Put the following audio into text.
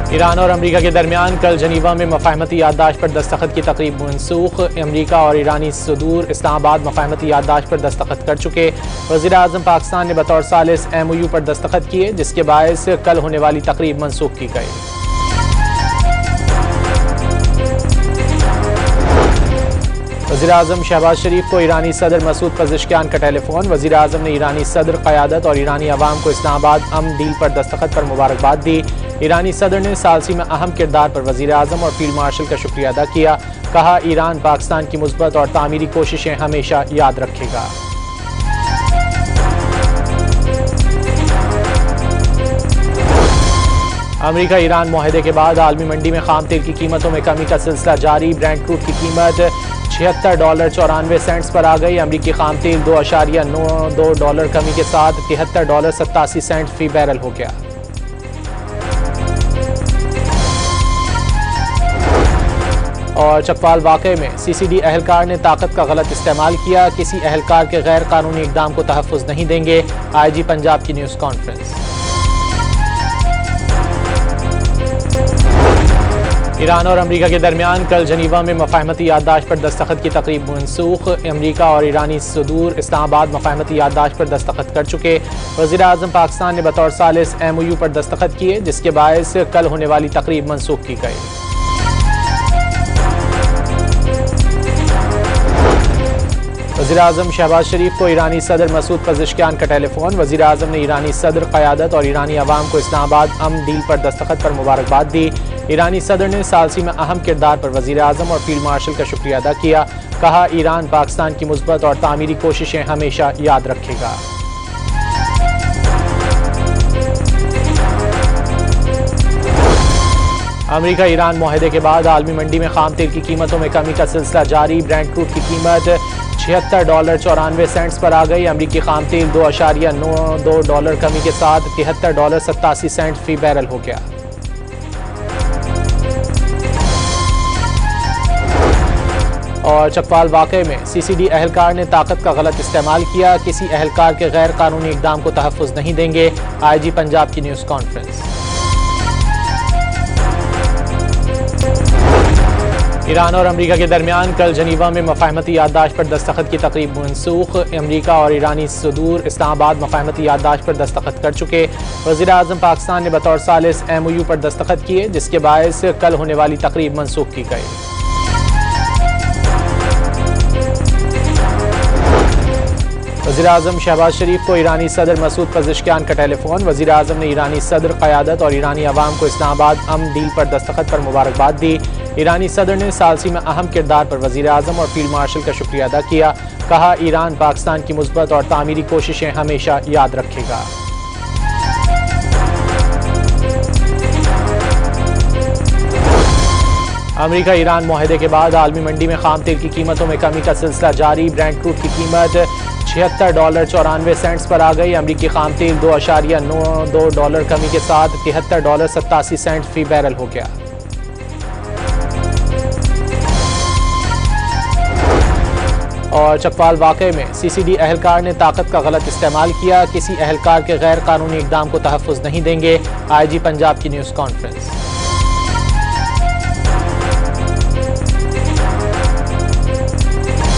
Iran और अमरीका के दरमियान कल जनीवा में मफाहमती याददाश्त पर दस्तखत की तकरीब मनसूख। अमरीका और ईरानी सदूर इस्लामाबाद मफाहमती याददाश्त पर दस्तखत कर चुके। वज़ीर-ए-आज़म पाकिस्तान ने बतौर सालिस MOU पर दस्तखत किए, जिसके बायस कल होने वाली तकरीब मनसूख की गई। वज़ीर-ए-आज़म शहबाज शरीफ को ईरानी सदर मसूद पज़ेश्कियान का टेलीफोन। वज़ीर-ए-आज़म ने ईरानी सदर क़यादत और ईरानी अवाम को इस्लामाबाद अमन डील पर दस्तखत पर मुबारकबाद दी। ईरानी सदर ने सालसी में अहम किरदार पर वज़ीर-ए-आज़म और फील्ड मार्शल का शुक्रिया अदा किया। कहा, ईरान पाकिस्तान की मुस्बत और तामीरी कोशिशें हमेशा याद रखेगा। अमरीका ईरान मुआहदे के बाद आलमी मंडी में खाम तेल की कीमतों में कमी का सिलसिला जारी। ब्रेंट क्रूड की कीमत $76.94 पर आ गई। अमरीकी खाम तेल $2.92 कमी के साथ $73.87 फी बैरल हो गया। और चकवाल वाक़े में CCD अहलकार ने ताकत का गलत इस्तेमाल किया। किसी अहलकार के गैर कानूनी इक़दाम को तहफ़्फ़ुज़ नहीं देंगे। IG पंजाब की न्यूज़ कॉन्फ्रेंस। ईरान और अमरीका के दरमियान कल जनीवा में मफाहमती याददाश्त पर दस्तखत की तकरीब मनसूख। अमरीका और ईरानी सदूर इस्लामाबाद मफाहमती याददाश्त पर दस्तखत कर चुके। वज़ीर-ए-आज़म पाकिस्तान ने बतौर सालिस MOU पर दस्तखत किए, जिसके बायस कल होने वाली तकरीब मनसूख की गई। वज़ीर-ए-आज़म शहबाज शरीफ को ईरानी सदर मसूद पज़ेश्कियान का टेलीफोन। वज़ीर-ए-आज़म ने ईरानी सदर क़यादत और ईरानी अवाम को इस्लामाबाद अमन डील पर दस्तखत पर मुबारकबाद दी। ईरानी सदर ने सालसी में अहम किरदार पर वज़ीर-ए-आज़म और फील्ड मार्शल का शुक्रिया अदा किया। कहा, ईरान पाकिस्तान की मुस्बत और तामीरी कोशिशें हमेशा याद रखेगा। अमरीका ईरान मुआहदे के बाद आलमी मंडी में खाम तेल की कीमतों में कमी का सिलसिला जारी। ब्रेंट क्रूड की कीमत $76.94 पर आ गई। अमरीकी खाम तेल $2.92 कमी के साथ $73.87 फी बैरल हो गया। और चकवाल वाक़े में CCD अहलकार ने ताकत का गलत इस्तेमाल किया। किसी अहलकार के गैर कानूनी इक़दाम को तहफ़्फ़ुज़ नहीं देंगे। IG पंजाब की न्यूज़ कॉन्फ्रेंस। ईरान और अमरीका के दरमियान कल जनीवा में मफाहमती याददाश्त पर दस्तखत की तकरीब मनसूख। अमरीका और ईरानी सदूर इस्लामाबाद मफाहमती याददाश्त पर दस्तखत कर चुके। वज़ीर-ए-आज़म पाकिस्तान ने बतौर सालिस MOU पर दस्तखत किए, जिसके बायस कल होने वाली तकरीब मनसूख की गई। वज़ीर-ए-आज़म शहबाज शरीफ को ईरानी सदर मसूद पज़ेश्कियान का टेलीफोन। वज़ीर-ए-आज़म ने ईरानी सदर क़यादत और ईरानी अवाम को इस्लामाबाद अमन डील पर दस्तखत पर मुबारकबाद दी। ईरानी सदर ने सालसी में अहम किरदार पर वज़ीर-ए-आज़म और फील्ड मार्शल का शुक्रिया अदा किया। कहा, ईरान पाकिस्तान की मुस्बत और तामीरी कोशिशें हमेशा याद रखेगा। अमरीका ईरान मुआहदे के बाद आलमी मंडी में खाम तेल की कीमतों में कमी का सिलसिला जारी। ब्रेंट क्रूड की कीमत $76.94 पर आ गई। अमरीकी खाम तेल $2.92 कमी के साथ $73.87 फी बैरल हो गया। और चकवाल वाक़े में CCD अहलकार ने ताकत का गलत इस्तेमाल किया। किसी अहलकार के गैर कानूनी इक़दाम को तहफ़्फ़ुज़ नहीं देंगे। IG पंजाब की न्यूज़ कॉन्फ्रेंस।